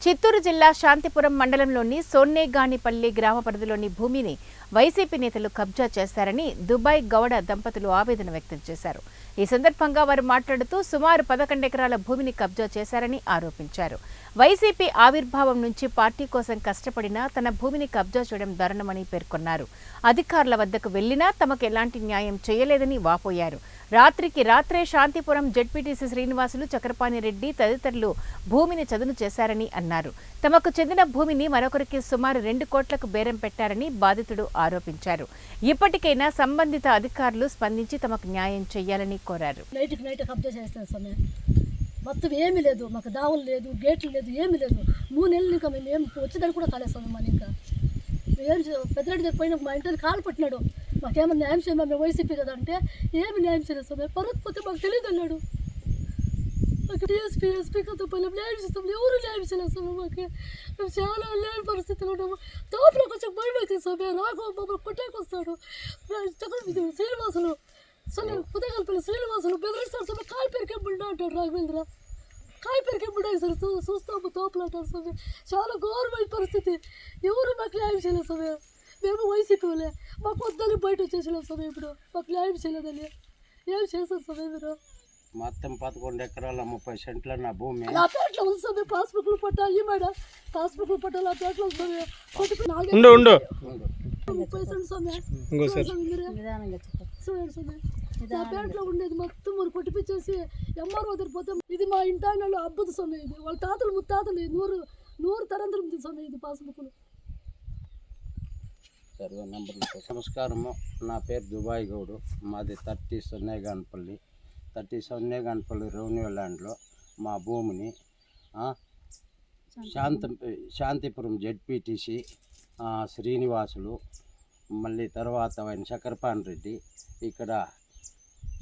చిత్తూరు జిల్లా శాంతిపురం మండలంలోని సోన్నేగానిపల్లి గ్రామ పరిధిలోని భూమిని వైసీపీ నేతలు కబ్జా చేశారని దుబాయ్ గౌడ దంపతులు ఆవేదన వ్యక్తం చేశారు. ఈ సందర్భంగా వారు మాట్లాడుతూ సుమారు 11 ఎకరాల భూమిని కబ్జా చేశారని ఆరోపించారు. వైసీపీ ఆవిర్భావం నుంచి పార్టీ కోసం కష్టపడినా తన భూమిని కబ్జా చేయడం దారుణమని పేర్కొన్నారు. అధికారుల వద్దకు వెళ్లినా తమకు ఎలాంటి న్యాయం చేయలేదని వాపోయారు. రాత్రికి రాత్రే శాంతిపురం జెడ్పీటీసీ శ్రీనివాసులు, చక్రపాణి రెడ్డి తదితరులు భూమిని చదును చేశారని అన్నారు. తమకు చెందిన భూమిని మరొకరికి సుమారు 2 కోట్లకు బేరం పెట్టారని బాధితుడు ఆరోపించారు. ఇప్పటికైనా సంబంధిత అధికారులు స్పందించి తమకు న్యాయం చేయాలని కోరారు. మొత్తం ఏమీ లేదు, మాకు దావులు లేదు, గేట్లు లేదు, ఏమీ లేదు. 3 నెలలు ఇంకా మేము ఏం వచ్చేదాన్ని కూడా కాలేస్తాం. మన ఇంకా ఏం పెద్దరెడ్డి దగ్గర పోయినా మా ఇంటిని కాలు పట్టినాడు. మాకేమన్నా న్యాయం చేయమా, మేము వైసీపీ కదా అంటే ఏమి న్యాయం చేయలేదు సార్. పరకపోతే మాకు తెలియదు అన్నాడు. మాకు డిఎస్పీ ఎస్పీతో పోయి న్యాయం చేస్తాం, ఎవరు న్యాయం చేయలేదు సార్. మాకు మేము చాలా లేని పరిస్థితిలో ఉన్నాము. తోపులో కొంచెం భయం అవుతుంది సార్. రాఘవ మమ్మల్ని కొట్టేకి వస్తాడు. శ్రీనివాసులు పుదగల్పల్లి శ్రీనివాసులు బెదిరిస్తారు సార్. కాలు పెరికే బుడ్డ అంటాడు రాఘవేంద్ర. కాయ పెరికే బుడ్డ సార్. చూస్తాము తోపులు అంటారు సార్. చాలా ఘోరమైన పరిస్థితి. ఎవరు మాకు న్యాయం చేయలేదు సార్. మేము వైసీపీ వాళ్ళే, మాకు వద్దని బయట వచ్చేసలేము సార్. ఇప్పుడు మాకు న్యాయం చేయలేదని ఏం చేస్తారు సార్. మీరు మొత్తం 11 ఎకరాల 30 సెంట్ల నా భూమి నా పేట్లో ఉంది సార్. పాస్బుక్లు పట్టా ఈ మేడ పాస్బుక్లు పట్టా నా పేట్లో ఉంది సార్. 30 cent sir. నా పేటలో ఉండేది మొత్తం మరి కొట్టిపించేసి ఎంఆర్ఓ పోతే ఇది మా ఇంటి ఆయన అబ్బుది సొమ్మె. ఇది వాళ్ళ తాతలు ముత్తాతలు 100 తరంతరం సొమ్మె. ఇది పాస్బుక్లు. Survey number. నమస్కారము, నా పేరు దుబాయ్ గౌడు. మాది 30 సోన్నేగానిపల్లి రెవెన్యూ ల్యాండ్లో మా భూమిని శాంతిపురం జెడ్పీటీసీ శ్రీనివాసులు, మళ్ళీ తర్వాత ఆయన చక్రపాణి రెడ్డి, ఇక్కడ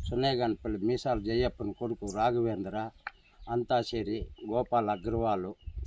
సోన్నేగానిపల్లి మీసాల జయ్యప్పని కొడుకు రాఘవేంద్ర, అంతాశేరి గోపాల్ అగ్రవాలు,